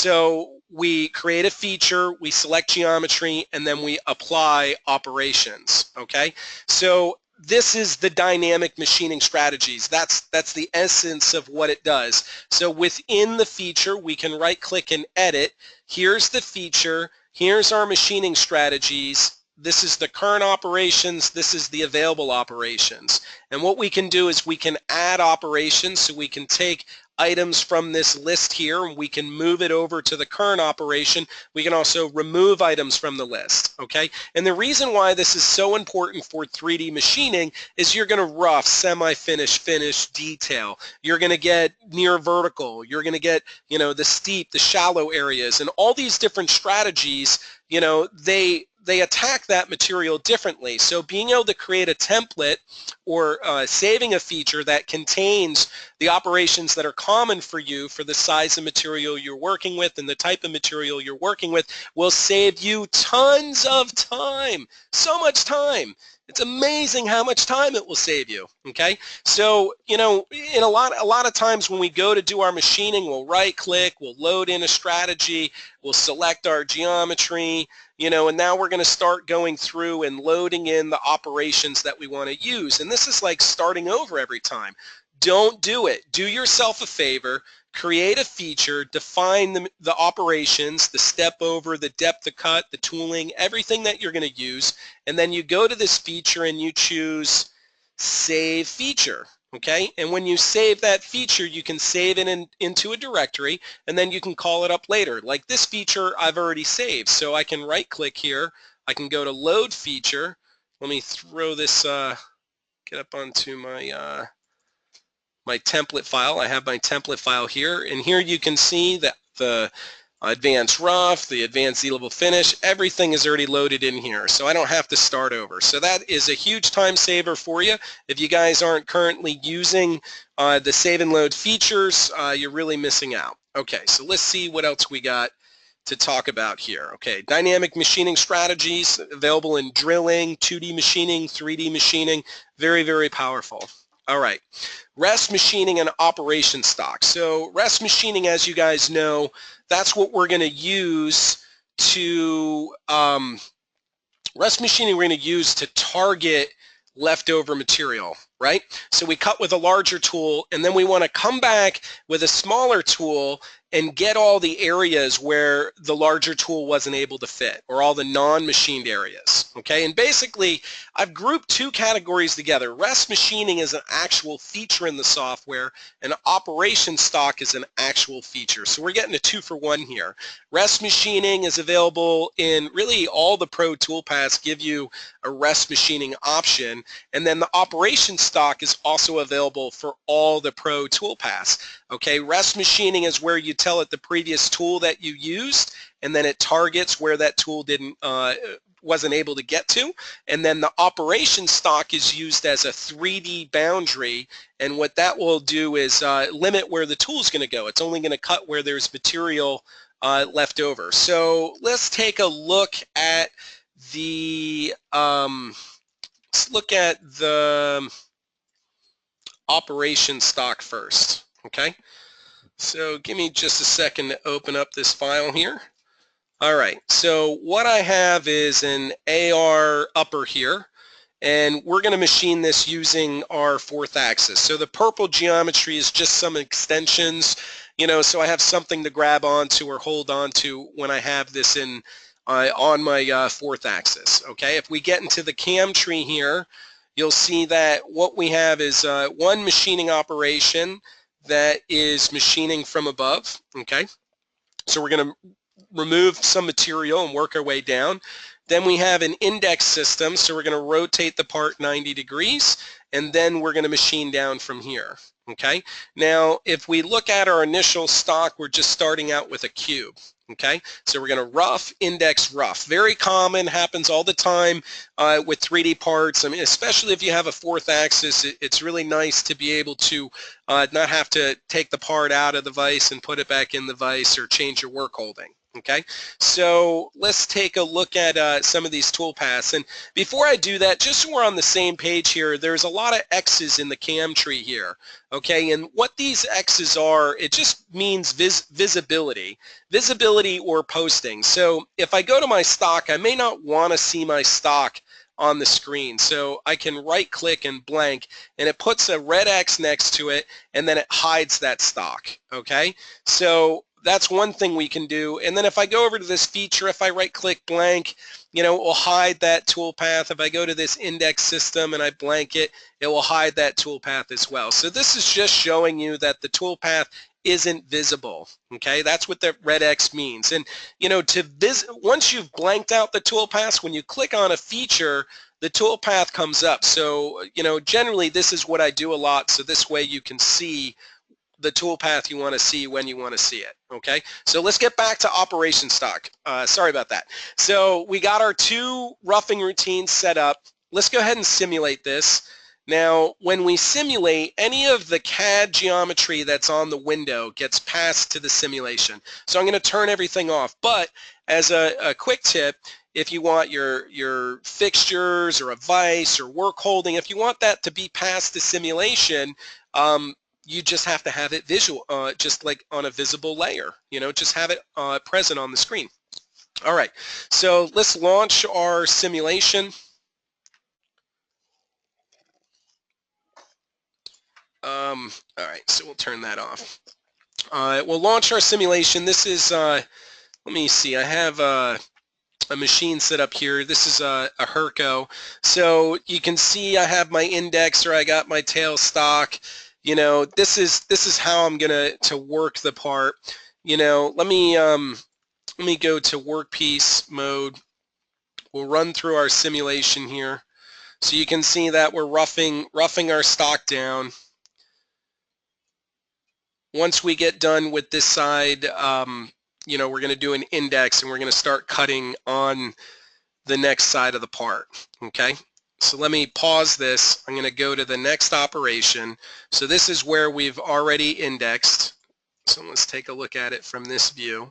So we create a feature, we select geometry, and then we apply operations, okay? So this is the dynamic machining strategies. That's the essence of what it does. So within the feature, we can right-click and edit. Here's the feature. Here's our machining strategies. This is the current operations. This is the available operations. And what we can do is we can add operations, so we can take items from this list here and we can move it over to the current operation. We can also remove items from the list, okay? And the reason why this is so important for 3D machining is you're going to rough, semi-finish, finish, detail. You're going to get near vertical. You're going to get, you know, the steep, the shallow areas, and all these different strategies, you know, they attack that material differently. So being able to create a template or saving a feature that contains the operations that are common for you for the size of material you're working with and the type of material you're working with will save you tons of time, so much time. It's amazing how much time it will save you, okay? So, you know, in a lot of times when we go to do our machining, we'll right-click, we'll load in a strategy, we'll select our geometry, you know, and now we're going to start going through and loading in the operations that we want to use. And this is like starting over every time. Don't do it. Do yourself a favor. Create a feature, define the operations, the step over, the depth of cut, the tooling, everything that you're going to use, and then you go to this feature and you choose Save Feature, okay? And when you save that feature, you can save it into a directory, and then you can call it up later. Like this feature I've already saved, so I can right-click here. I can go to Load Feature. Let me throw this, get up onto my my template file. I have my template file here, and here you can see that the advanced rough, the advanced Z-level finish, everything is already loaded in here, so I don't have to start over. So that is a huge time saver for you. If you guys aren't currently using the save and load features, you're really missing out. Okay, so let's see what else we got to talk about here. Okay, dynamic machining strategies available in drilling, 2D machining, 3D machining, very, very powerful. All right, rest machining and operation stock. So rest machining, as you guys know, that's what we're going to use to, rest machining we're going to use to target leftover material, right? So we cut with a larger tool, and then we want to come back with a smaller tool and get all the areas where the larger tool wasn't able to fit, or all the non-machined areas, okay? And basically, I've grouped two categories together. Rest machining is an actual feature in the software, and operation stock is an actual feature. So we're getting a 2-for-1 here. Rest machining is available in really all the Pro Toolpaths give you a rest machining option, and then the operation stock is also available for all the Pro Toolpaths. Okay, rest machining is where you tell it the previous tool that you used, and then it targets where that tool wasn't able to get to. And then the operation stock is used as a 3D boundary, and what that will do is limit where the tool is going to go. It's only going to cut where there's material left over. So let's take a look at the operation stock first. Okay, so give me just a second to open up this file here. All right, so what I have is an AR upper here, and we're going to machine this using our 4th axis. So the purple geometry is just some extensions, you know, so I have something to grab onto or hold onto when I have this in on my 4th axis. Okay, if we get into the cam tree here, you'll see that what we have is one machining operation that is machining from above. Okay, so we're going to remove some material and work our way down. Then we have an index system, so we're going to rotate the part 90 degrees, and then we're going to machine down from here. Okay, now if we look at our initial stock, we're just starting out with a cube. Okay, so we're going to rough, index, rough. Very common, happens all the time with 3D parts. I mean, especially if you have a 4th axis, it's really nice to be able to not have to take the part out of the vise and put it back in the vise or change your work holding. Okay, so let's take a look at some of these toolpaths. And before I do that, just so we're on the same page here, there's a lot of X's in the CAM tree here. Okay, and what these X's are, it just means visibility or posting. So if I go to my stock, I may not want to see my stock on the screen. So I can right click and blank, and it puts a red X next to it, and then it hides that stock. Okay, so that's one thing we can do. And then if I go over to this feature, if I right click blank, you know, it will hide that toolpath. If I go to this index system and I blank it, it will hide that toolpath as well. So this is just showing you that the toolpath isn't visible. Okay, that's what the red X means. And you know, once you've blanked out the toolpaths, when you click on a feature, the toolpath comes up. So you know, generally this is what I do a lot, so this way you can see the toolpath you want to see when you want to see it. Okay, so let's get back to operation stock. Sorry about that. So we got our 2 roughing routines set up. Let's go ahead and simulate this. Now, when we simulate, any of the CAD geometry that's on the window gets passed to the simulation. So I'm going to turn everything off. But as a quick tip, if you want your fixtures or a vise or work holding, if you want that to be passed to simulation, you just have to have it visual, just like on a visible layer, you know, just have it present on the screen. All right, so let's launch our simulation. All right, so we'll turn that off. We'll launch our simulation. This is, let me see, I have a machine set up here. This is a Herco. So you can see I have my indexer, I got my tail stock. You know, this is how I'm gonna work the part. You know, let me go to workpiece mode. We'll run through our simulation here, so you can see that we're roughing our stock down. Once we get done with this side, you know, we're going to do an index, and we're going to start cutting on the next side of the part. Okay. So let me pause this. I'm going to go to the next operation. So this is where we've already indexed. So let's take a look at it from this view.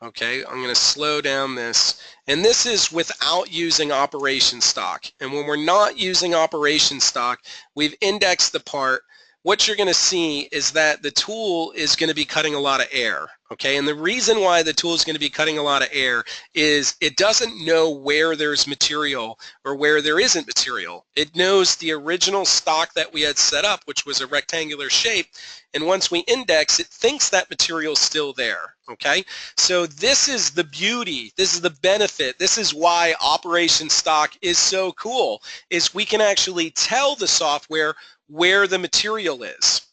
Okay, I'm going to slow down this. And this is without using operation stock. And when we're not using operation stock, we've indexed the part. What you're going to see is that the tool is going to be cutting a lot of air. Okay, and the reason why the tool is going to be cutting a lot of air is it doesn't know where there's material or where there isn't material. It knows the original stock that we had set up, which was a rectangular shape, and once we index, it thinks that material's still there. Okay, so this is the beauty, this is the benefit, this is why operation stock is so cool, is we can actually tell the software where the material is.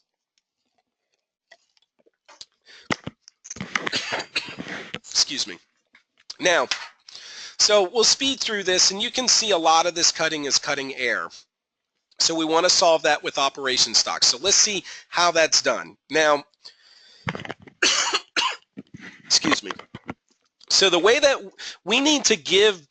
Excuse me. Now, so we'll speed through this, and you can see a lot of this cutting is cutting air. So we want to solve that with operation stock. So let's see how that's done. Now, excuse me. So the way that we need to give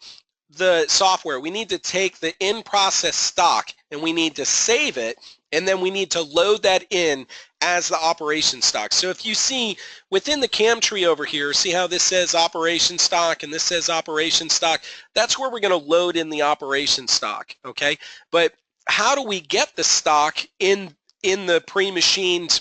the software, we need to take the in-process stock and we need to save it, and then we need to load that in as the operation stock. So if you see within the CAM tree over here, see how this says operation stock and this says operation stock? That's where we're going to load in the operation stock, okay? But how do we get the stock in the pre-machined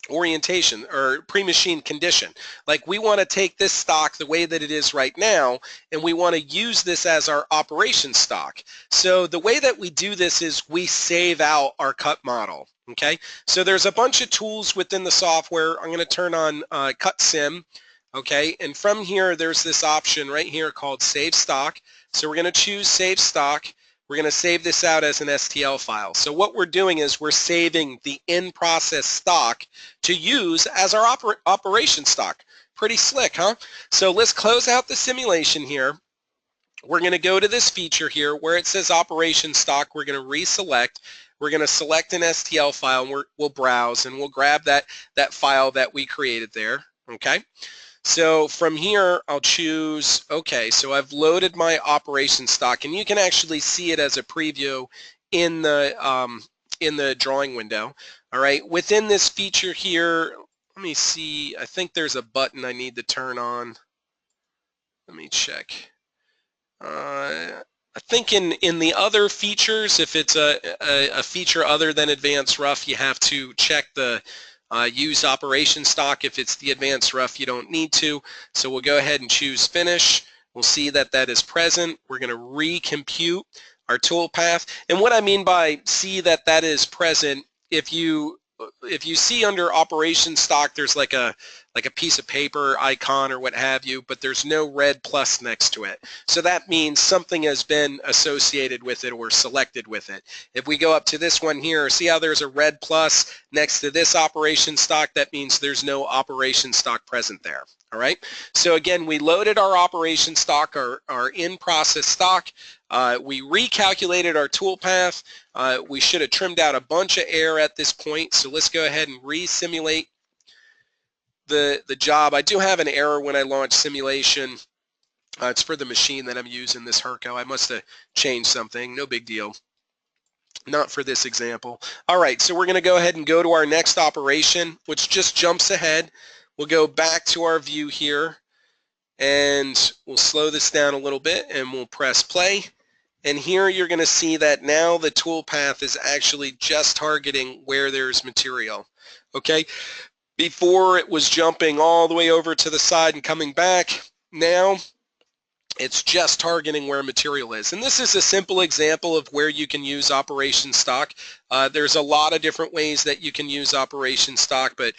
orientation or pre-machined condition? Like, we want to take this stock the way that it is right now, and we want to use this as our operation stock. So the way that we do this is we save out our cut model. Okay, so there's a bunch of tools within the software. I'm going to turn on Cut Sim. Okay, and from here there's this option right here called Save Stock. So we're going to choose Save Stock. We're going to save this out as an STL file. So what we're doing is we're saving the in-process stock to use as our operation stock. Pretty slick, huh? So let's close out the simulation here. We're going to go to this feature here where it says operation stock. We're going to reselect. We're going to select an STL file, and we'll browse, and we'll grab that file that we created there. Okay. So from here, I'll choose, okay, so I've loaded my operation stock, and you can actually see it as a preview in the drawing window. All right, within this feature here, let me see, I think there's a button I need to turn on. let me check. I think in the other features, if it's a feature other than advanced rough, you have to check the use operation stock. If it's the advanced rough, you don't need to. So we'll go ahead and choose finish. We'll see that that is present. We're going to recompute our toolpath. And what I mean by see that that is present, if you see under operation stock, there's like a piece of paper icon or what have you, but there's no red plus next to it. So that means something has been associated with it or selected with it. If we go up to this one here, see how there's a red plus next to this operation stock? That means there's no operation stock present there. All right. So again, we loaded our operation stock, our in-process stock. We recalculated our toolpath. We should have trimmed out a bunch of air at this point. So let's go ahead and re-simulate the job. I do have an error when I launch simulation. It's for the machine that I'm using, this Herco. I must have changed something. No big deal. Not for this example. All right, so we're going to go ahead and go to our next operation, which just jumps ahead. We'll go back to our view here, and we'll slow this down a little bit, and we'll press play. And here you're going to see that now the toolpath is actually just targeting where there's material. Okay. Before it was jumping all the way over to the side and coming back. Now it's just targeting where material is. And this is a simple example of where you can use operation stock. There's a lot of different ways that you can use operation stock, but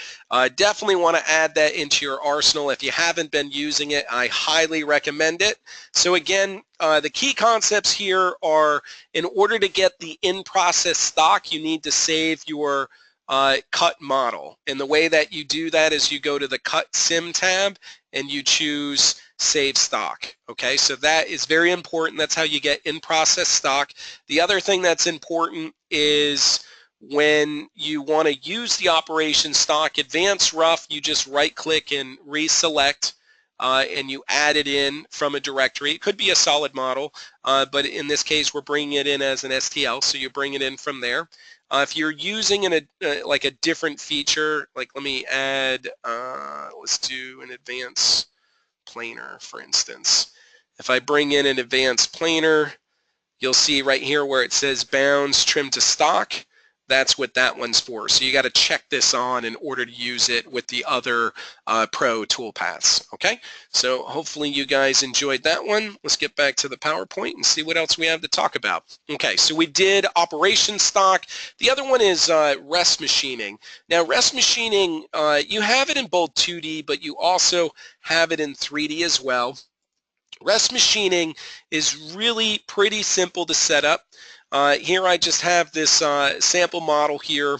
definitely want to add that into your arsenal. If you haven't been using it, I highly recommend it. So again, the key concepts here are, in order to get the in-process stock, you need to save your cut model. And the way that you do that is you go to the Cut Sim tab and you choose Save Stock. Okay, so that is very important. That's how you get in-process stock. The other thing that's important is when you want to use the operation stock, advanced rough, you just right-click and reselect, and you add it in from a directory. It could be a solid model, but in this case, we're bringing it in as an STL, so you bring it in from there. If you're using like a different feature, like let me add, let's do an advanced planer, for instance. If I bring in an advanced planer, you'll see right here where it says bounds trim to stock. That's what that one's for. So you got to check this on in order to use it with the other pro toolpaths. Okay, so hopefully you guys enjoyed that one. Let's get back to the PowerPoint and see what else we have to talk about. Okay, so we did operation stock. The other one is rest machining. Now rest machining, you have it in both 2D, but you also have it in 3D as well. Rest machining is really pretty simple to set up. Here I just have this sample model here.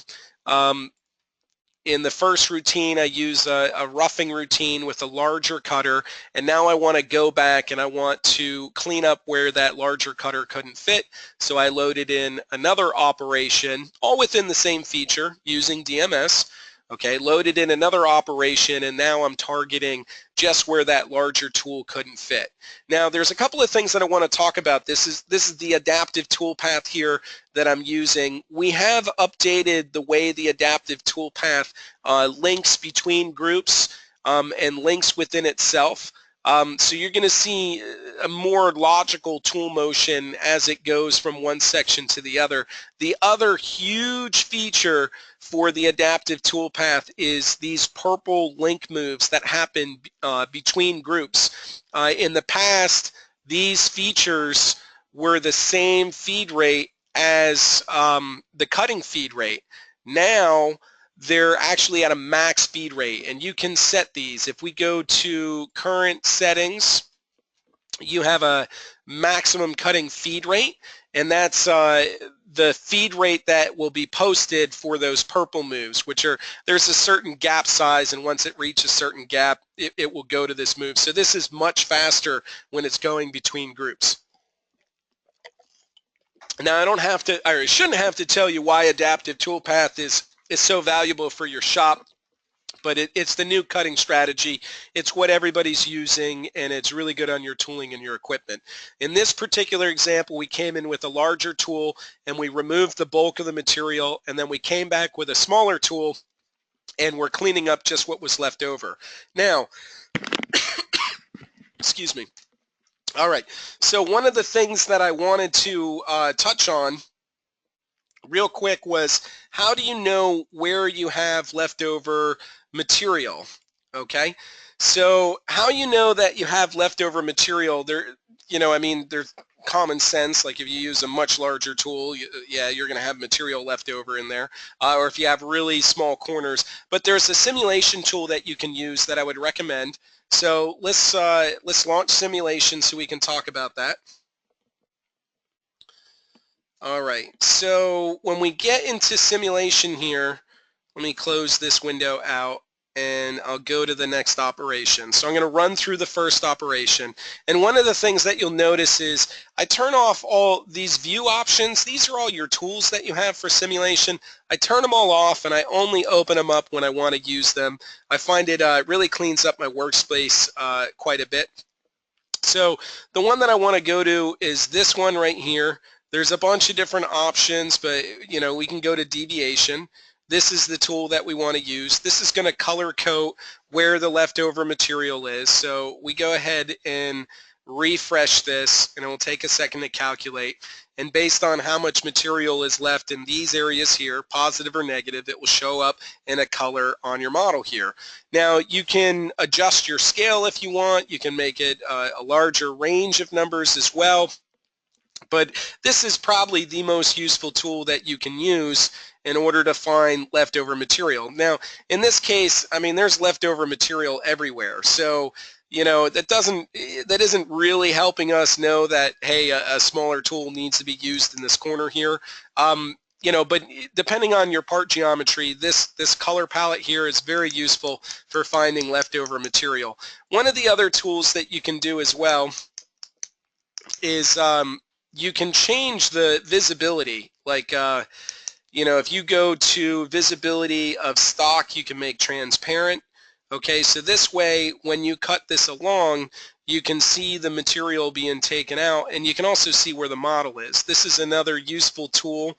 In the first routine, I use a roughing routine with a larger cutter, and now I want to go back and I want to clean up where that larger cutter couldn't fit. So I loaded in another operation, all within the same feature using DMS. Okay, loaded in another operation, and now I'm targeting just where that larger tool couldn't fit. Now, there's a couple of things that I want to talk about. This is the adaptive toolpath here that I'm using. We have updated the way the adaptive toolpath links between groups and links within itself. So you're going to see a more logical tool motion as it goes from one section to the other. The other huge feature for the adaptive toolpath is these purple link moves that happen between groups. In the past, these features were the same feed rate as the cutting feed rate. Now, they're actually at a max feed rate, and you can set these. If we go to current settings, you have a maximum cutting feed rate, and that's the feed rate that will be posted for those purple moves, which are, there's a certain gap size, and once it reaches a certain gap, it will go to this move. So this is much faster when it's going between groups. Now I don't have to, or I shouldn't have to tell you why adaptive toolpath is so valuable for your shop, but it's the new cutting strategy. It's what everybody's using, and it's really good on your tooling and your equipment. In this particular example, we came in with a larger tool and we removed the bulk of the material, and then we came back with a smaller tool and we're cleaning up just what was left over. Now, Excuse me. All right, so one of the things that I wanted to touch on real quick was, how do you know where you have leftover material? Okay, so how you know that you have leftover material, I mean, there's common sense, like if you use a much larger tool, yeah, you're going to have material left over in there, or if you have really small corners. But there's a simulation tool that you can use that I would recommend. So let's launch simulation so we can talk about that. All right, so when we get into simulation here, let me close this window out and I'll go to the next operation. So I'm going to run through the first operation. And one of the things that you'll notice is I turn off all these view options. These are all your tools that you have for simulation. I turn them all off and I only open them up when I want to use them. I find it really cleans up my workspace quite a bit. So the one that I want to go to is this one right here. There's a bunch of different options, but we can go to deviation. This is the tool that we want to use. This is going to color code where the leftover material is. So we go ahead and refresh this, and it will take a second to calculate. And based on how much material is left in these areas here, positive or negative, it will show up in a color on your model here. Now you can adjust your scale if you want. You can make it a larger range of numbers as well. But this is probably the most useful tool that you can use in order to find leftover material. Now, in this case, I mean, there's leftover material everywhere. So, that isn't really helping us know that, hey, a smaller tool needs to be used in this corner here. But depending on your part geometry, this color palette here is very useful for finding leftover material. One of the other tools that you can do as well is you can change the visibility. Like, if you go to visibility of stock, you can make transparent. Okay, so this way, when you cut this along, you can see the material being taken out, and you can also see where the model is. This is another useful tool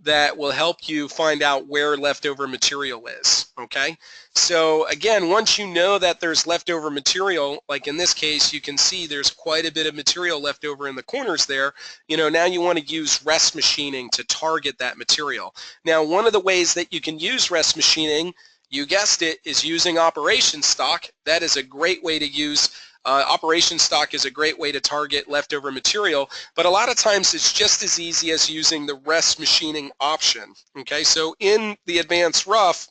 that will help you find out where leftover material is. Okay, so again, once you know that there's leftover material, like in this case, you can see there's quite a bit of material left over in the corners there. Now you want to use rest machining to target that material. Now, one of the ways that you can use rest machining, you guessed it, is using operation stock. That is a great way to use operation stock is a great way to target leftover material, but a lot of times it's just as easy as using the rest machining option. Okay, so in the advanced rough,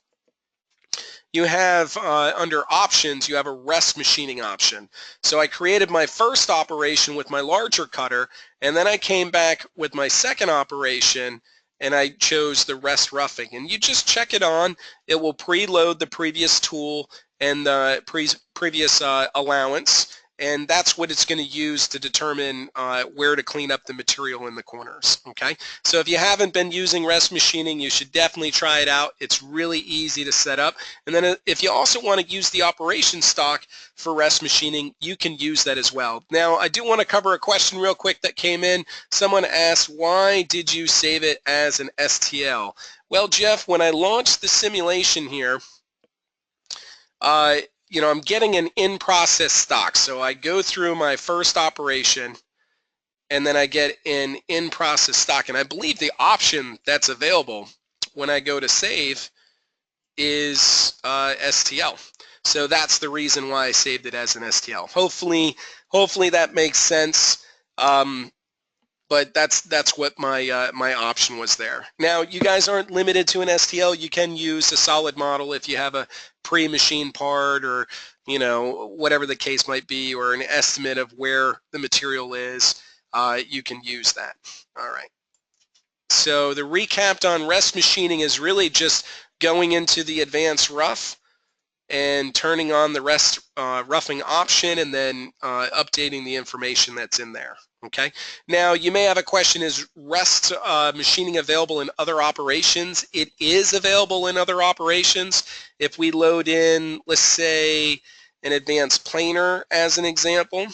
you have under options, you have a rest machining option. So I created my first operation with my larger cutter, and then I came back with my second operation and I chose the rest roughing. And you just check it on. It will preload the previous tool and the previous allowance, and that's what it's going to use to determine where to clean up the material in the corners. Okay, so if you haven't been using rest machining, you should definitely try it out. It's really easy to set up. And then if you also want to use the operation stock for rest machining, you can use that as well. Now, I do want to cover a question real quick that came in. Someone asked, why did you save it as an STL? Well, Jeff, when I launched the simulation here, I'm getting an in-process stock. So I go through my first operation, and then I get an in-process stock. And I believe the option that's available when I go to save is STL. So that's the reason why I saved it as an STL. Hopefully that makes sense. But that's what my my option was there. Now, you guys aren't limited to an STL. You can use a solid model if you have a pre-machined part, or whatever the case might be, or an estimate of where the material is. You can use that. All right. So the recap on rest machining is really just going into the advanced rough and turning on the rest roughing option, and then updating the information that's in there. Okay. Now, you may have a question, is rest machining available in other operations? It is available in other operations. If we load in, let's say, an advanced planer as an example,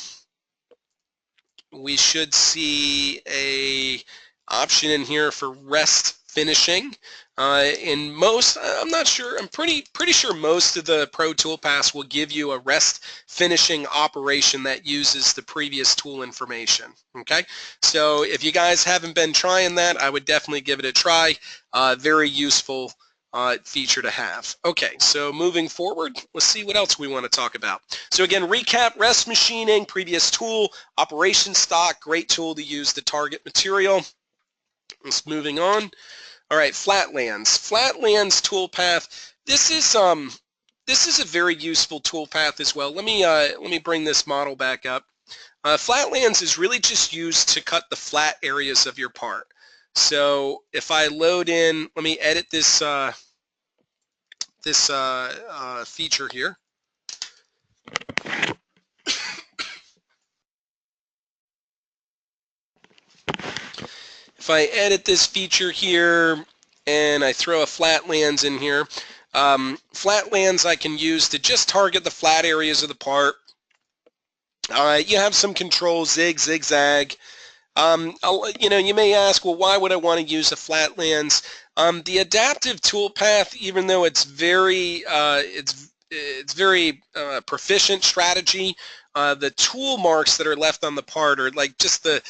we should see a option in here for rest finishing. In most, I'm not sure, I'm pretty sure most of the Pro Toolpaths will give you a rest finishing operation that uses the previous tool information, okay? So if you guys haven't been trying that, I would definitely give it a try. Very useful feature to have. Okay, so moving forward, let's see what else we want to talk about. So again, recap, rest machining, previous tool, operation stock, great tool to use the target material. Let's moving on. All right, Flatlands. Flatlands Toolpath. This is a very useful toolpath as well. Let me bring this model back up. Flatlands is really just used to cut the flat areas of your part. So if I load in, let me edit this feature here. If I edit this feature here and I throw a Flatlands in here, Flatlands I can use to just target the flat areas of the part. You have some controls, zig, zigzag. You may ask, well, why would I want to use a Flatlands? The adaptive toolpath, even though it's very proficient strategy, the tool marks that are left on the part, or like just the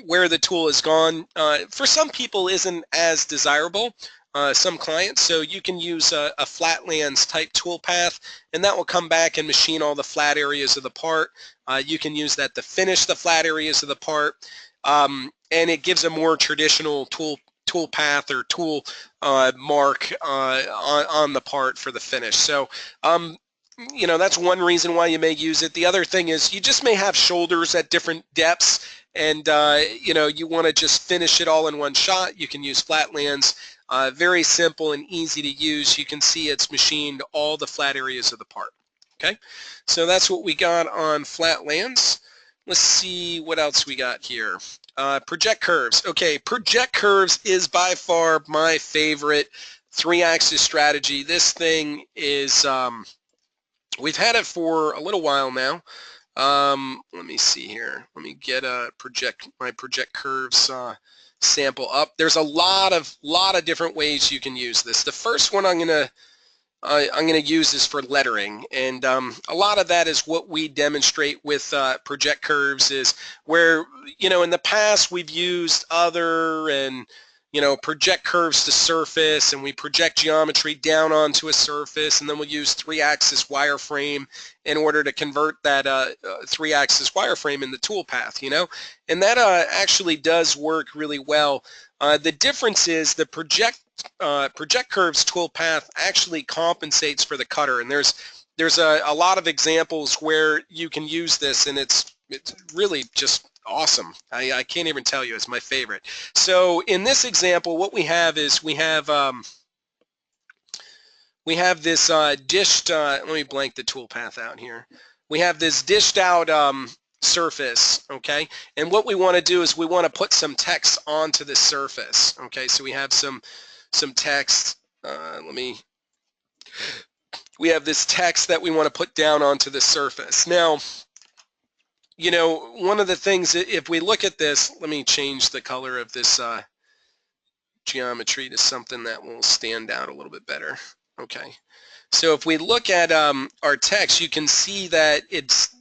where the tool is gone, for some people isn't as desirable. Some clients, so you can use a Flatlands type toolpath, and that will come back and machine all the flat areas of the part. You can use that to finish the flat areas of the part, and it gives a more traditional tool path or tool mark on the part for the finish. So that's one reason why you may use it. The other thing is you just may have shoulders at different depths, and you want to just finish it all in one shot. You can use Flatlands. Very simple and easy to use. You can see it's machined all the flat areas of the part. Okay, so that's what we got on Flatlands. Let's see what else we got here. Project curves. Okay, project curves is by far my favorite 3-axis strategy. This thing is, we've had it for a little while now. Let me see here. Let me get my project curves sample up. There's a lot of different ways you can use this. The first one I'm gonna use is for lettering, and a lot of that is what we demonstrate with project curves, is where in the past we've used other and project curves to surface, and we project geometry down onto a surface, and then we'll use 3-axis wireframe in order to convert that 3-axis wireframe in the toolpath, and that actually does work really well. The difference is the project curves toolpath actually compensates for the cutter, and there's a lot of examples where you can use this, and it's really just awesome. I can't even tell you, it's my favorite. So in this example, what we have is we have this dished, let me blank the toolpath out here. We have this dished out surface, okay? And what we want to do is we want to put some text onto this surface, okay? So we have some text. We have this text that we want to put down onto the surface. Now, one of the things, if we look at this, let me change the color of this geometry to something that will stand out a little bit better. Okay, so if we look at our text, you can see that it's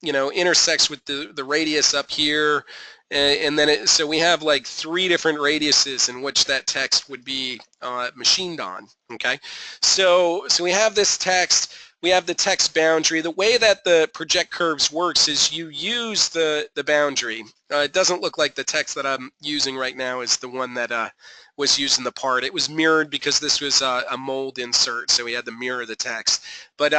intersects with the radius up here, and then so we have like 3 different radiuses in which that text would be machined on. Okay, so we have this text. We have the text boundary. The way that the project curves works is you use the boundary. It doesn't look like the text that I'm using right now is the one that was used in the part. It was mirrored because this was a mold insert, so we had to mirror the text. But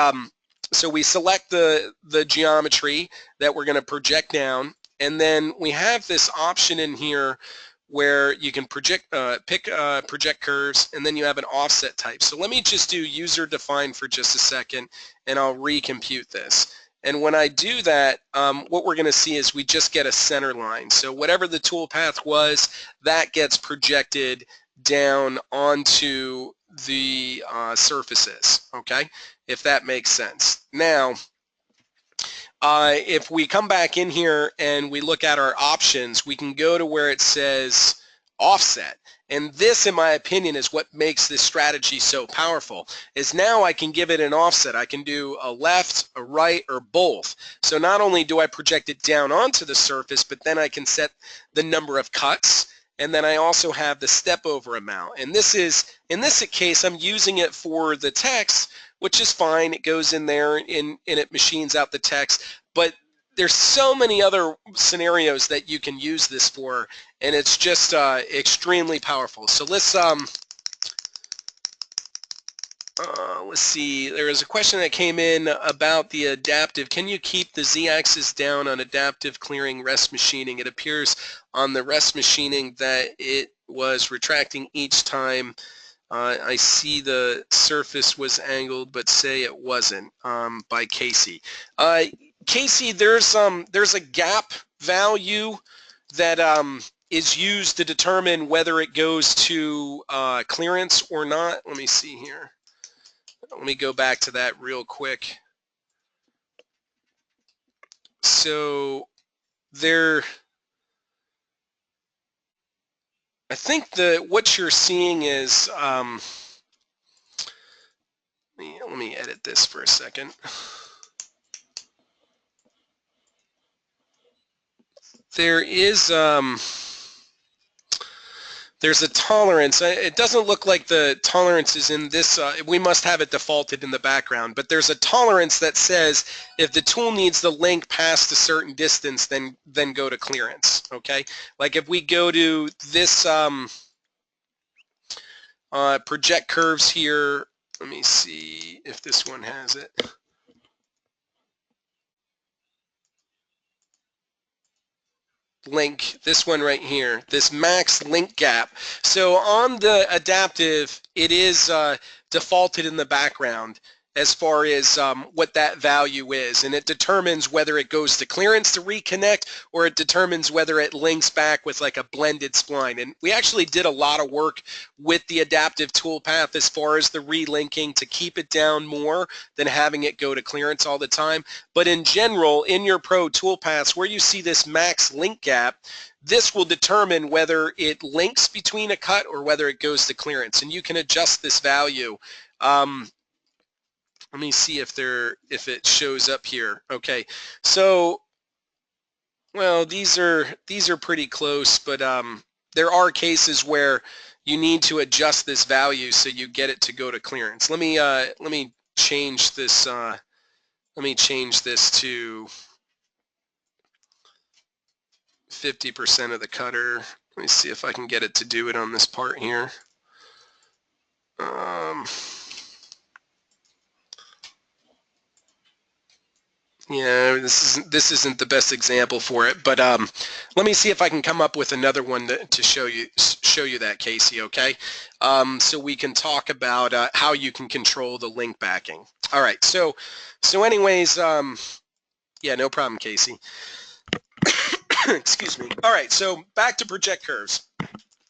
so we select the geometry that we're going to project down, and then we have this option in here where you can pick project curves, and then you have an offset type. So let me just do user defined for just a second, and I'll recompute this. And when I do that, what we're going to see is we just get a center line. So whatever the toolpath was, that gets projected down onto the surfaces, okay, if that makes sense. Now, if we come back in here and we look at our options, we can go to where it says offset, And this, in my opinion, is what makes this strategy so powerful, is now I can give it an offset. I can do a left, a right, or both. So not only do I project it down onto the surface, but then I can set the number of cuts, and then I also have the step over amount. And this is, in this case, I'm using it for the text, which is fine. It goes in there and it machines out the text. But there's so many other scenarios that you can use this for, and it's just extremely powerful. So let's see. There was a question that came in about the adaptive. Can you keep the z-axis down on adaptive clearing rest machining? It appears on the rest machining that it was retracting each time. I see the surface was angled, but say it wasn't, by Casey. Casey, there's a gap value that is used to determine whether it goes to clearance or not. Let me see here. Let me go back to that real quick. So there, I think what you're seeing is, let me edit this for a second. There is, there's a tolerance. It doesn't look like the tolerance is in this. We must have it defaulted in the background, but there's a tolerance that says if the tool needs the link past a certain distance, then go to clearance. Okay, like if we go to this project curves here. Let me see if this one has it. Link, this one right here, this max link gap. So on the adaptive, it is defaulted in the background as far as what that value is, and it determines whether it goes to clearance to reconnect or it determines whether it links back with like a blended spline. And we actually did a lot of work with the adaptive toolpath as far as the relinking to keep it down more than having it go to clearance all the time. But in general, in your pro toolpaths, where you see this max link gap, this will determine whether it links between a cut or whether it goes to clearance, and you can adjust this value. Let me see if it shows up here. Okay, so well, these are pretty close, but there are cases where you need to adjust this value so you get it to go to clearance. Let me change this. Let me change this to 50% of the cutter. Let me see if I can get it to do it on this part here. Yeah, this isn't the best example for it, but let me see if I can come up with another one to show you that, Casey. Okay, so we can talk about how you can control the link backing. All right, so anyways, yeah, no problem, Casey. Excuse me. All right, so back to project curves.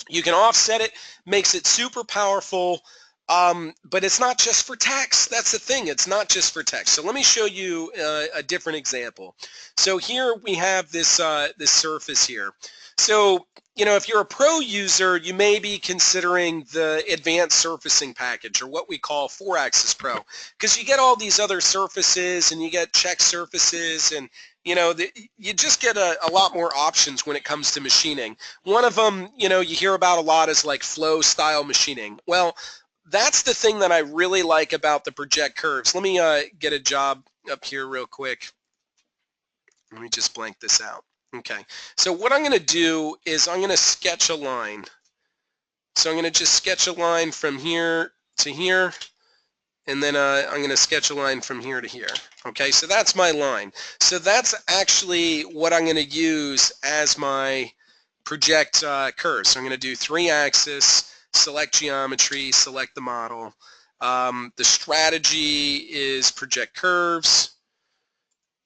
You can offset it, makes it super powerful. But it's not just for text. That's the thing. It's not just for text. So let me show you a different example. So here we have this this surface here. So if you're a pro user, you may be considering the advanced surfacing package, or what we call 4-axis pro, because you get all these other surfaces and you get check surfaces, and you just get a lot more options when it comes to machining. One of them, you hear about a lot is like flow style machining. Well, that's the thing that I really like about the project curves. Let me get a job up here real quick. Let me just blank this out. Okay, so what I'm going to do is I'm going to sketch a line. So I'm going to just sketch a line from here to here, and then I'm going to sketch a line from here to here. Okay, so that's my line. So that's actually what I'm going to use as my project curve. So I'm going to do 3-axis, select geometry, select the model. The strategy is project curves.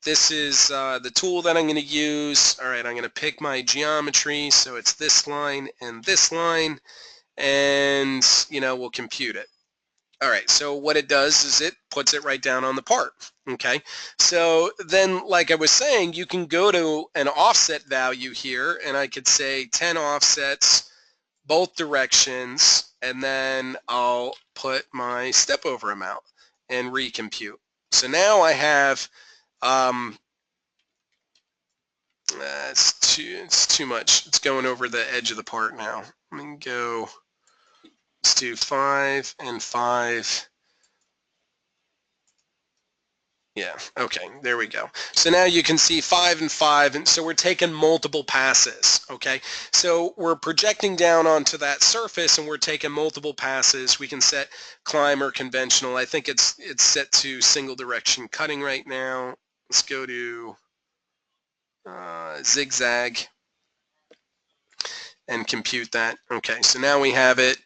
This is the tool that I'm going to use. All right, I'm going to pick my geometry, so it's this line, and we'll compute it. All right, so what it does is it puts it right down on the part. Okay, so then, like I was saying, you can go to an offset value here, and I could say 10 offsets both directions, and then I'll put my step over amount and recompute. So now I have, it's too much. It's going over the edge of the part now. Let me go, let's do 5 and 5. Yeah, okay, there we go. So now you can see 5 and 5, and so we're taking multiple passes, okay? So we're projecting down onto that surface and we're taking multiple passes. We can set climb or conventional. I think it's set to single direction cutting right now. Let's go to zigzag and compute that. Okay, so now we have it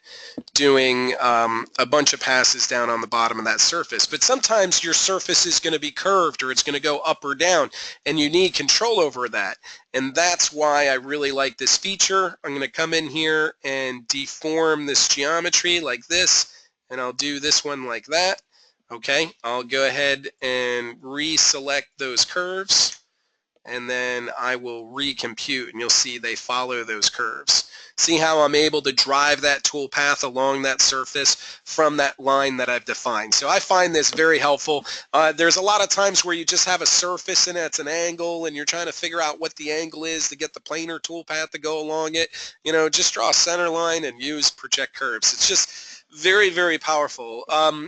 doing a bunch of passes down on the bottom of that surface. But sometimes your surface is going to be curved or it's going to go up or down, and you need control over that. And that's why I really like this feature. I'm going to come in here and deform this geometry like this, and I'll do this one like that. Okay, I'll go ahead and reselect those curves, and then I will recompute, and you'll see they follow those curves. See how I'm able to drive that tool path along that surface from that line that I've defined. So I find this very helpful. There's a lot of times where you just have a surface and it's an angle and you're trying to figure out what the angle is to get the planar tool path to go along it. You know, just draw a center line and use project curves. It's just very, very powerful.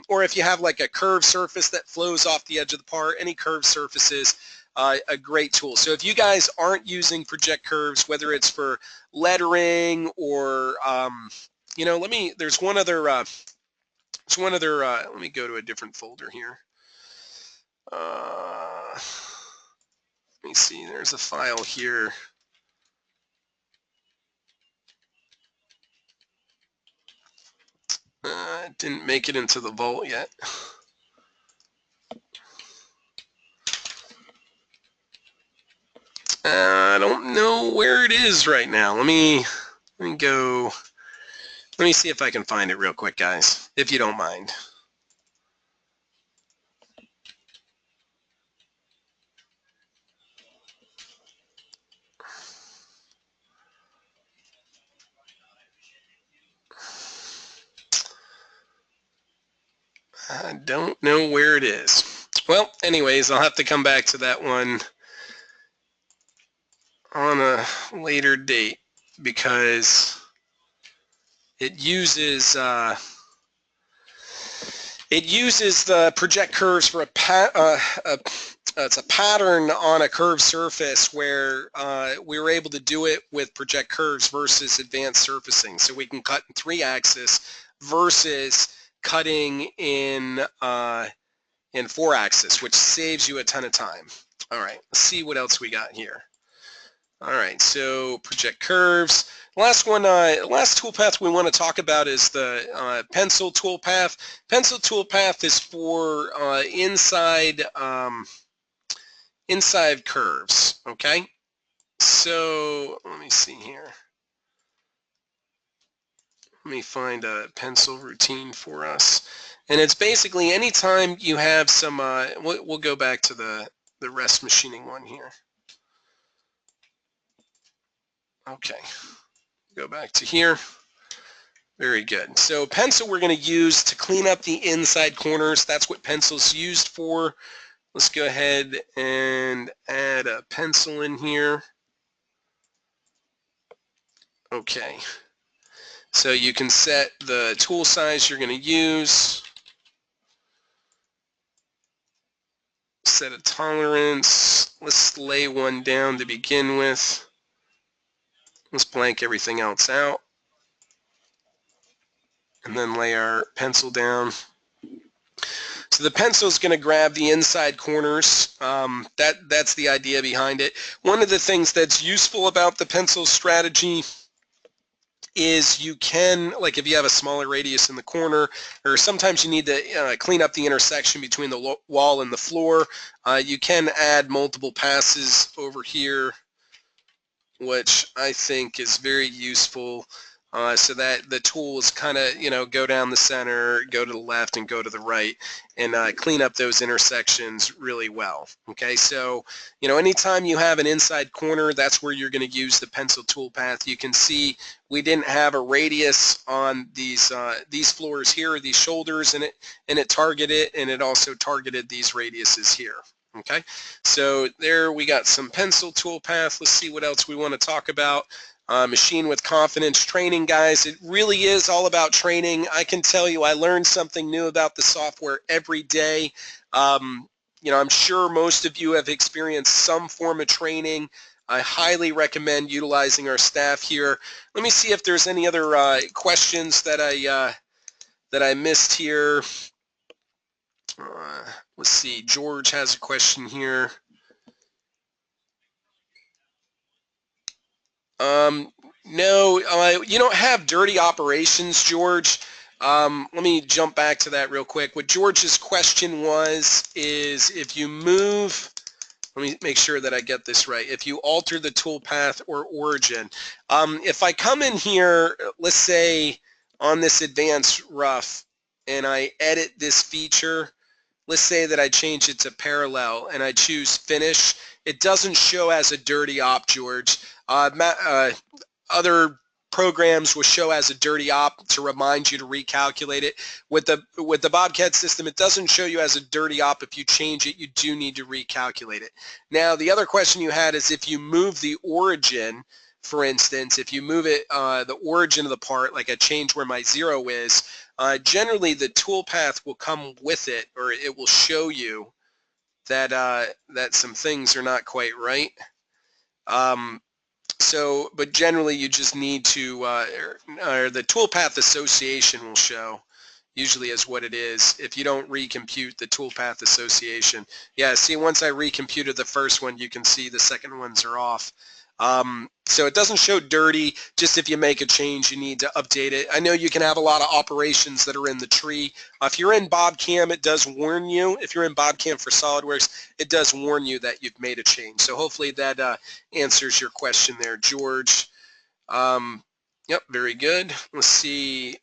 Or if you have like a curved surface that flows off the edge of the part, any curved surfaces, a great tool. So if you guys aren't using project curves, whether it's for lettering or you know, there's one other let me go to a different folder here. Let me see, there's a file here. It didn't make it into the vault yet. I don't know where it is right now. Let me go. Let me see if I can find it real quick, guys, if you don't mind. I don't know where it is. Well, anyways, I'll have to come back to that one on a later date because it uses the project curves for it's a pattern on a curved surface where we were able to do it with project curves versus advanced surfacing. So we can cut in 3-axis versus cutting in 4-axis, which saves you a ton of time. All right, let's see what else we got here. All right, so project curves. Last toolpath we want to talk about is the pencil toolpath. Pencil toolpath is for inside curves. Okay, so let me see here. Let me find a pencil routine for us, and it's basically anytime you have some. We'll go back to the rest machining one here. Okay, go back to here. Very good. So pencil we're going to use to clean up the inside corners. That's what pencil's used for. Let's go ahead and add a pencil in here. Okay. So you can set the tool size you're going to use. Set a tolerance. Let's lay one down to begin with. Let's blank everything else out. And then lay our pencil down. So the pencil is going to grab the inside corners. That's the idea behind it. One of the things that's useful about the pencil strategy is you can, like if you have a smaller radius in the corner, or sometimes you need to clean up the intersection between the wall and the floor, you can add multiple passes over here, which I think is very useful. so that the tools kind of, go down the center, go to the left, and go to the right, and clean up those intersections really well. Okay, so, anytime you have an inside corner, that's where you're going to use the pencil toolpath. You can see we didn't have a radius on these floors here, these shoulders, and it targeted, and it also targeted these radiuses here. Okay, so there we got some pencil toolpath. Let's see what else we want to talk about. Machine with confidence training, guys. It really is all about training. I can tell you I learn something new about the software every day. I'm sure most of you have experienced some form of training. I highly recommend utilizing our staff here. Let me see if there's any other questions that I missed here. Let's see. George has a question here. No, you don't have dirty operations, George. Let me jump back to that real quick. What George's question is if you move, let me make sure that I get this right. If you alter the toolpath or origin, if I come in here, let's say on this advanced rough, and I edit this feature, let's say that I change it to parallel and I choose finish, it doesn't show as a dirty op, George. Other programs will show as a dirty op to remind you to recalculate it. With the BobCAD system, it doesn't show you as a dirty op. If you change it, you do need to recalculate it. Now, the other question you had is if you move the origin, for instance, if you move it, the origin of the part, like I change where my 0 is, generally the toolpath will come with it, or it will show you that that some things are not quite right. But generally you just need to, or the toolpath association will show, usually is what it is, if you don't recompute the toolpath association. Yeah, see, once I recomputed the first one, you can see the second ones are off. So it doesn't show dirty, just if you make a change, you need to update it. I know you can have a lot of operations that are in the tree. If you're in BobCAM, it does warn you. If you're in BobCAM for SolidWorks, it does warn you that you've made a change. So hopefully that answers your question there, George. Yep, very good. Let's see.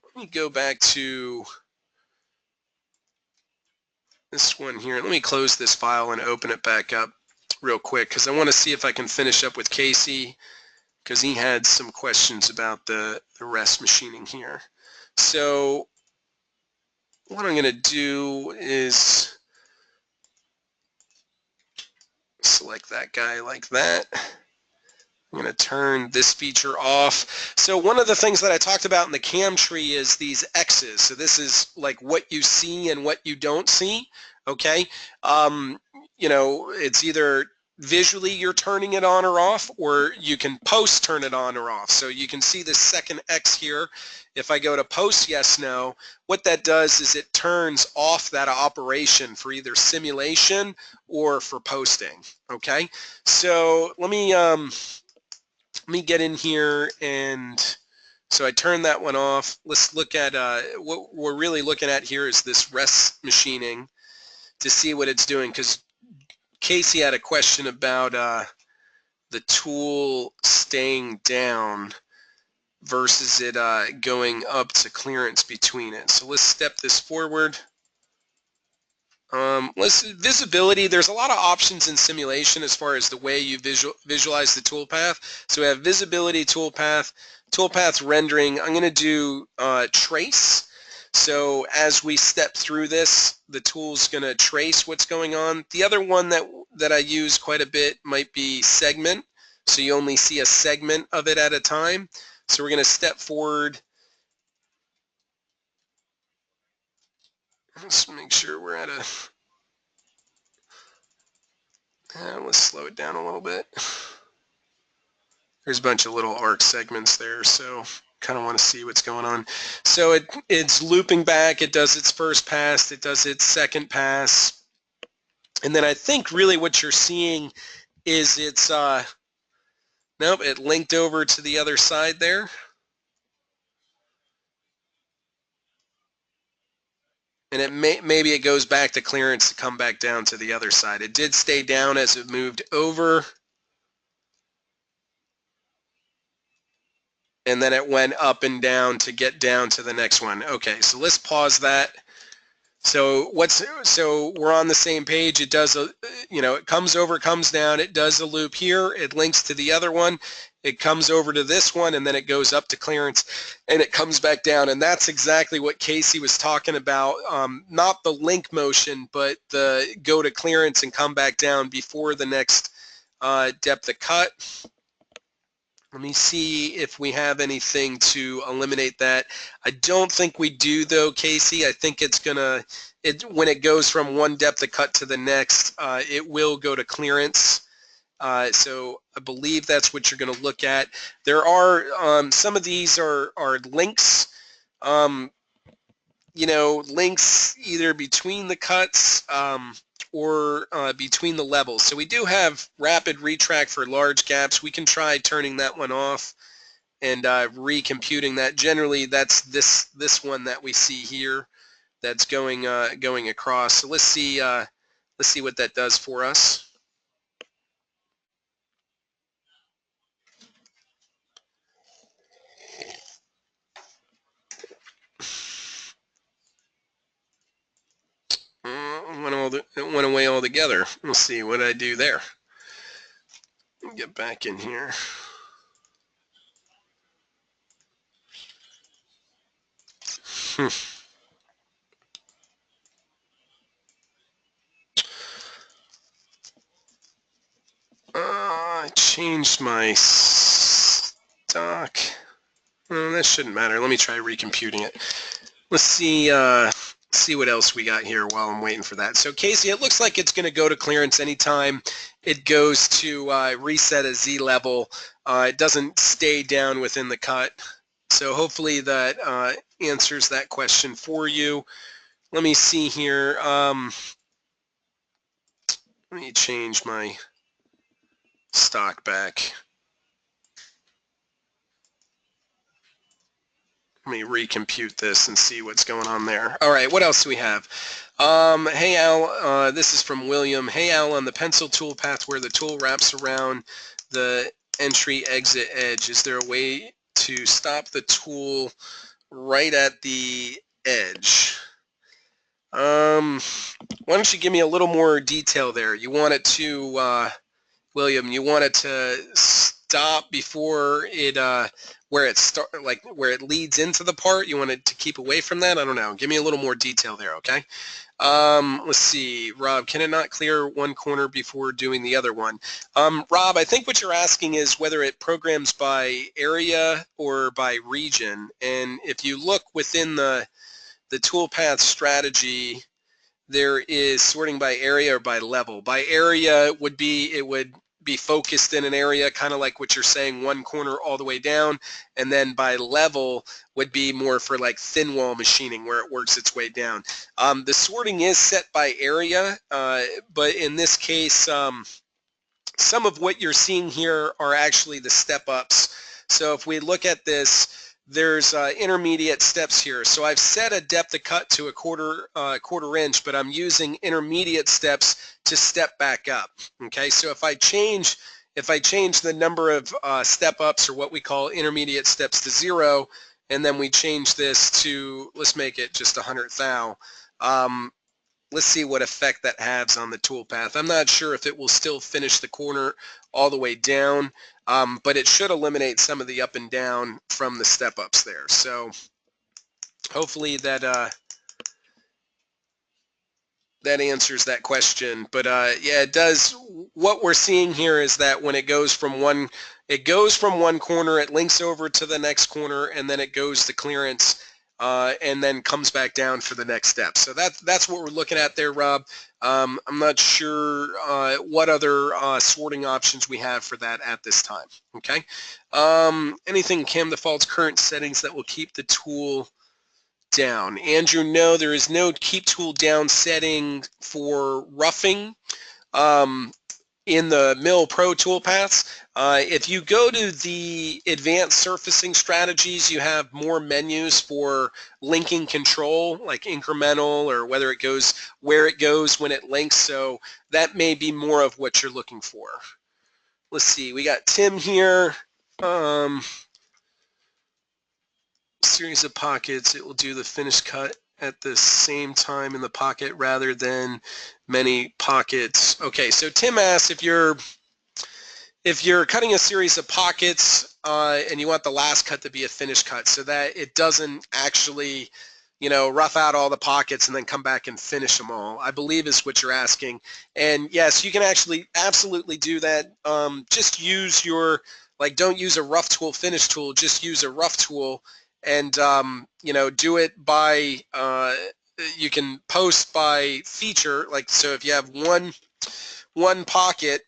Let me go back to this one here. Let me close this file and open it back up real quick because I want to see if I can finish up with Casey, because he had some questions about the rest machining here. So what I'm going to do is select that guy like that. I'm going to turn this feature off. So one of the things that I talked about in the CAM tree is these X's. So this is like what you see and what you don't see. Okay. It's either visually you're turning it on or off, or you can post turn it on or off. So you can see the second X here. If I go to post yes, no, what that does is it turns off that operation for either simulation or for posting. Okay. So let me get in here, and so I turn that one off. Let's look at what we're really looking at here is this rest machining to see what it's doing, because Casey had a question about the tool staying down versus it going up to clearance between it. So let's step this forward. Visibility, there's a lot of options in simulation as far as the way you visualize the toolpath. So we have visibility toolpath, toolpath rendering. I'm going to do trace. So as we step through this, the tool's going to trace what's going on. The other one that I use quite a bit might be segment. So you only see a segment of it at a time. So we're going to step forward. Let's make sure we're at a... let's slow it down a little bit. There's a bunch of little arc segments there, so kind of want to see what's going on. So it's looping back. It does its first pass. It does its second pass. And then I think really what you're seeing is it's, nope, it linked over to the other side there. And maybe it goes back to clearance to come back down to the other side. It did stay down as it moved over. and then it went up and down to get down to the next one. Okay, so let's pause that. So we're on the same page. It does a, it comes over, comes down, it does a loop here, it links to the other one, it comes over to this one, and then it goes up to clearance, and it comes back down. And that's exactly what Casey was talking about. Not the link motion, but the go to clearance and come back down before the next depth of cut. Let me see if we have anything to eliminate that. I don't think we do though, Casey. I think it's gonna, when it goes from one depth of cut to the next, it will go to clearance. So I believe that's what you're gonna look at. There are, some of these are links, links either between the cuts, or between the levels. So we do have rapid retract for large gaps. We can try turning that one off and recomputing that. Generally, that's this one that we see here that's going across. So let's see what that does for us. It went away altogether. We'll see what I do there. Get back in here. I changed my stock. Well, that shouldn't matter. Let me try recomputing it. Let's see what else we got here while I'm waiting for that. So Casey, it looks like it's going to go to clearance anytime it goes to reset a Z level. It doesn't stay down within the cut. So hopefully that answers that question for you. Let me see here. Let me change my stock back. Let me recompute this and see what's going on there. All right, what else do we have? Hey Al, this is from William. Hey Al, on the pencil toolpath where the tool wraps around the entry exit edge, is there a way to stop the tool right at the edge? Why don't you give me a little more detail there? You want it to, William, you want it to stop before it, where it leads into the part? You want it to keep away from that? I don't know. Give me a little more detail there, okay? Let's see. Rob, can it not clear one corner before doing the other one? Rob, I think what you're asking is whether it programs by area or by region. And if you look within the toolpath strategy, there is sorting by area or by level. By area would be, it would be focused in an area, kind of like what you're saying, one corner all the way down, and then by level would be more for like thin wall machining where it works its way down. The sorting is set by area, but in this case, some of what you're seeing here are actually the step ups. So if we look at this, there's intermediate steps here. So I've set a depth of cut to a quarter inch, but I'm using intermediate steps to step back up. Okay, so if I change the number of step ups, or what we call intermediate steps, to 0, and then we change this to, let's make it just 100 thou. Let's see what effect that has on the toolpath. I'm not sure if it will still finish the corner all the way down, but it should eliminate some of the up and down from the step ups there. So hopefully that that answers that question. But yeah, it does. What we're seeing here is that when it goes from one corner, it links over to the next corner, and then it goes to clearance, and then comes back down for the next step. So that's what we're looking at there, Rob. I'm not sure what other sorting options we have for that at this time. Okay. Anything CAM defaults current settings that will keep the tool down? Andrew, no, there is no keep tool down setting for roughing in the Mill Pro toolpaths. If you go to the advanced surfacing strategies, you have more menus for linking control, like incremental, or whether it goes, where it goes when it links. So that may be more of what you're looking for. Let's see, we got Tim here. series of pockets, it will do the finish cut at the same time in the pocket rather than many pockets. Okay, so Tim asks if you're cutting a series of pockets and you want the last cut to be a finish cut so that it doesn't actually, you know, rough out all the pockets and then come back and finish them all, I believe is what you're asking. And yes, you can actually absolutely do that. Just use your, like, don't use a rough tool, finish tool, just use a rough tool and, you know, do it by, you can post by feature, like, so if you have one pocket,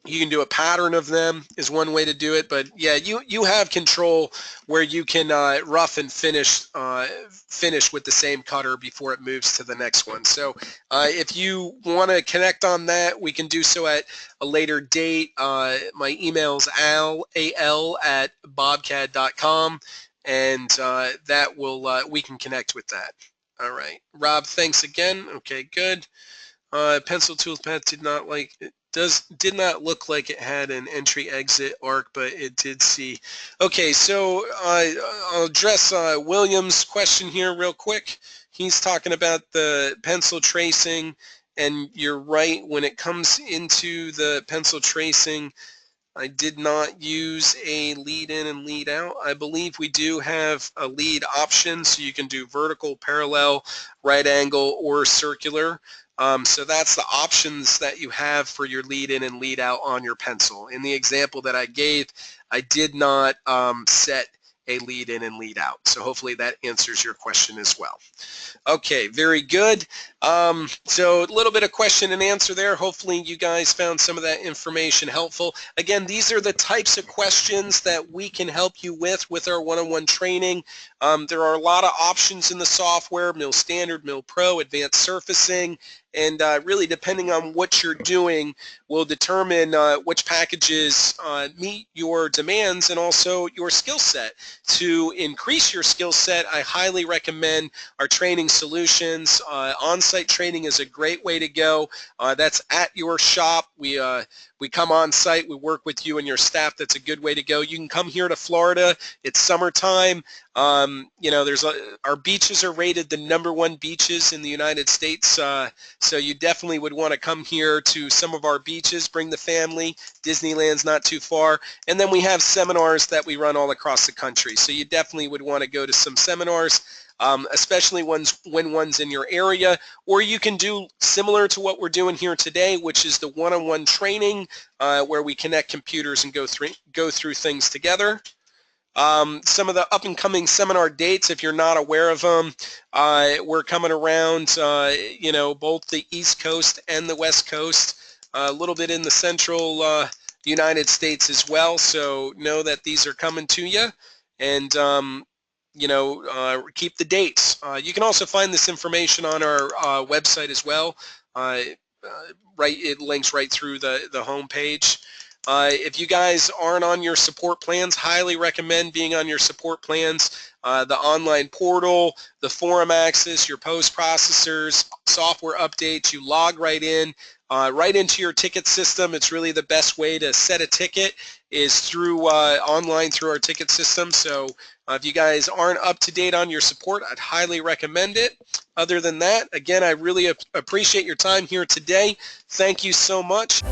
you can do a pattern of them is one way to do it, but yeah, you have control where you can rough and finish with the same cutter before it moves to the next one. So if you want to connect on that, we can do so at a later date. My email is al@bobcad.com, and that will we can connect with that. All right, Rob, thanks again. Okay, good. Pencil Toolpath did not look like it had an entry-exit arc, but it did see. Okay, so I'll address William's question here real quick. He's talking about the pencil tracing, and you're right, when it comes into the pencil tracing, I did not use a lead in and lead out. I believe we do have a lead option, so you can do vertical, parallel, right angle, or circular. So that's the options that you have for your lead in and lead out on your pencil. In the example that I gave, I did not set a lead in and lead out. So hopefully that answers your question as well. Okay, very good. So a little bit of question and answer there. Hopefully you guys found some of that information helpful. Again, these are the types of questions that we can help you with our one-on-one training. There are a lot of options in the software, Mill Standard, Mill Pro, Advanced Surfacing, and really depending on what you're doing will determine which packages meet your demands and also your skill set. To increase your skill set, I highly recommend our Training Solutions. On-site training is a great way to go. That's at your shop. We come on site, we work with you and your staff. That's a good way to go. You can come here to Florida. It's summertime. You know, our beaches are rated the #1 beaches in the United States. So you definitely would want to come here to some of our beaches, bring the family. Disneyland's not too far. And then we have seminars that we run all across the country. So you definitely would want to go to some seminars. Especially when one's in your area, or you can do similar to what we're doing here today, which is the one-on-one training where we connect computers and go through things together. Some of the up-and-coming seminar dates, if you're not aware of them, we're coming around, you know, both the East Coast and the West Coast, a little bit in the central United States as well, so know that these are coming to you, and you know, keep the dates. You can also find this information on our website as well. It links right through the home page. If you guys aren't on your support plans, highly recommend being on your support plans. The online portal, the forum access, your post processors, software updates, you log right in. Right into your ticket system. It's really the best way to set a ticket is through online through our ticket system. So if you guys aren't up to date on your support, I'd highly recommend it. Other than that, again, I really appreciate your time here today. Thank you so much.